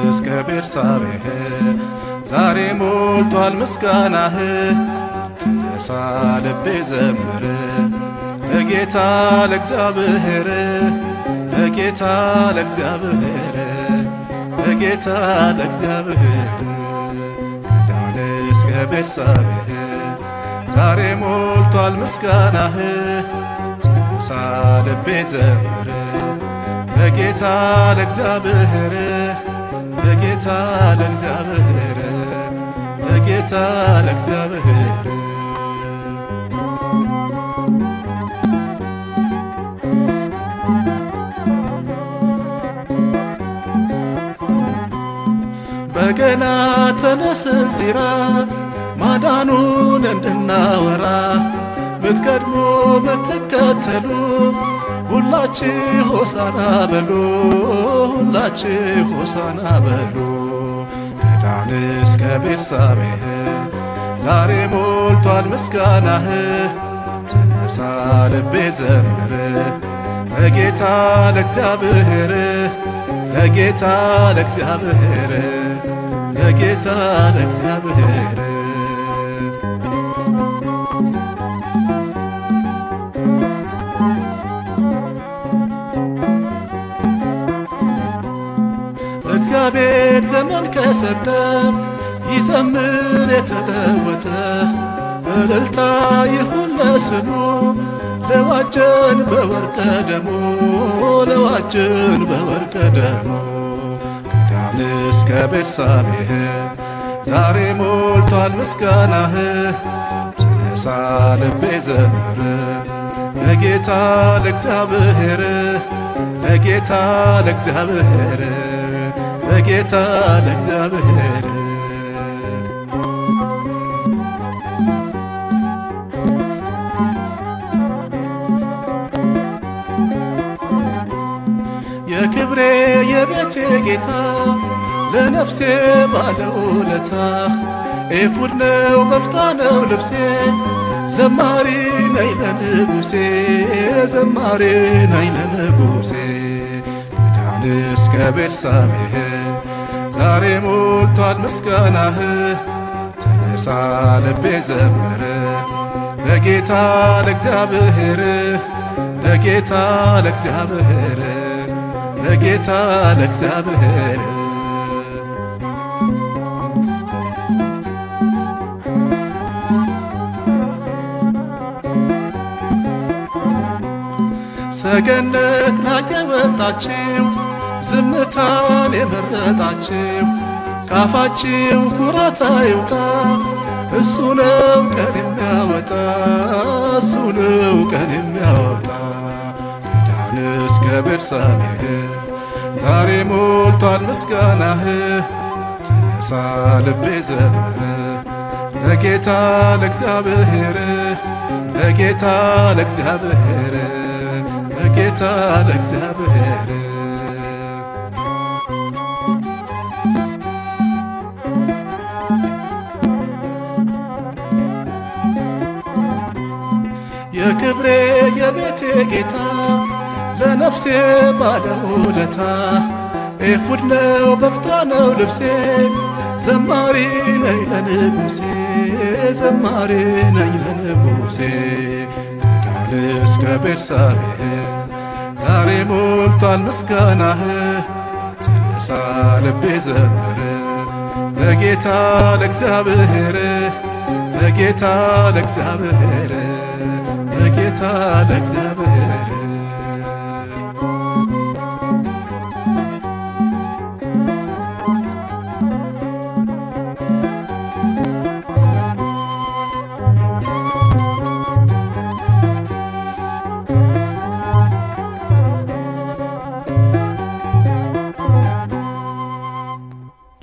እስከ ቤርሳቤህ ዛሬ ሞልቷል ምስጋናህ። ተነሳ ልቤ ዘምር ለጌታ ለእግዚአብሔር፣ ለጌታ ለእግዚአብሔር፣ ለጌታ ለእግዚአብሔር። ከዳን እስከ ቤርሳቤህ ዛሬ ሞልቷል ምስጋናህ። ተነሳ ልቤ ዘምር ለጌታ ለእግዚአብሔር፣ ለጌታ ለእግዚአብሔር፣ ለጌታ ለእግዚአብሔር። በገና ተነስ እንዚራ ማዳኑን እንድናወራ፣ ምትቀድሙ ምትከተሉ ሁላችሁ ሆሳና በሉ፣ ሁላችሁ ሆሳና በሉ። ከዳን እስከ ቤርሳቤህ ዛሬ ሞልቷል ምስጋናህ። ተነሳ ልቤ ዘምር ለጌታ ለእግዚአብሔር፣ ለጌታ ለእግዚአብሔር፣ ለጌታ ለእግዚአብሔር። እግዚአብሔር ዘመን ከሰጠ ይዘምር የተለወጠ፣ እልልታ ይሁን ለስሙ ለዋጀን በወርቀ ደሙ፣ ለዋጀን በወርቀ ደሙ። ከዳን እስከ ቤርሳቤህ ዛሬ ሞልቷል ምስጋናህ። ተነሳ ልቤ ዘምር ለጌታ ለእግዚአብሔር፣ ለጌታ ለእግዚአብሔር፣ ለጌታ ለእግዚአብሔር። የክብሬ የቤቴ ጌታ ለነፍሴ ባለውለታ፣ ኤፉድ ነው በፍታ ነው ልብሴ፣ ዘማሪ ነኝ ለንጉሴ፣ ዘማሪ ነኝ ለንጉሴ። ከዳን እስከ ቤርሳቤህ ዛሬ ሞልቷል ምስጋናህ። ተነሳ ልቤ ዘምር ለጌታ ለእግዚአብሔር፣ ለጌታ ለእግዚአብሔር፣ ለጌታ ለእግዚአብሔር። ሰገነት ላይ የወጣችው ዝምታን የመረጣችው፣ ካፋችው ኩራት አይውጣ፣ እሱ ነው ቀን የሚያወጣ፣ እሱ ነው ቀን የሚያወጣ። ከዳን እስከ ቤርሳቤህ ዛሬ ሞልቷል ምስጋናህ። ተነሳ ልቤ ዘምር ለጌታ ለእግዚአብሔር፣ ለጌታ ለእግዚአብሔር፣ ለጌታ ለእግዚአብሔር። የክብሬ የቤቴ ጌታ ለነፍሴ ባለውለታ፣ ኤፉድ ነው በፍታ ነው ልብሴ፣ ዘማሪ ነኝ ለንጉሴ፣ ዘማሪ ነኝ ለንጉሴ። ከዳን እስከ ቤርሳቤህ ዛሬ ሞልቷል ምስጋናህ። ተነሳ ልቤ ዘምር ለጌታ ለእግዚአብሔር፣ ለጌታ ለእግዚአብሔር፣ ለጌታ ለእግዚአብሔር።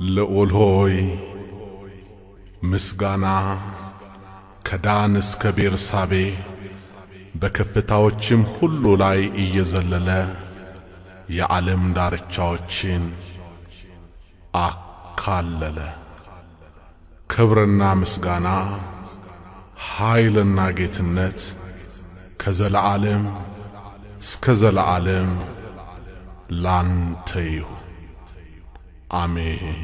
ልዑል ሆይ ምስጋና ከዳን እስከ ቤርሳቤህ በከፍታዎችም ሁሉ ላይ እየዘለለ የዓለም ዳርቻዎችን አካለለ። ክብርና ምስጋና ኃይልና ጌትነት ከዘለዓለም እስከ ዘለዓለም ላንተ ይሁን፣ አሜን።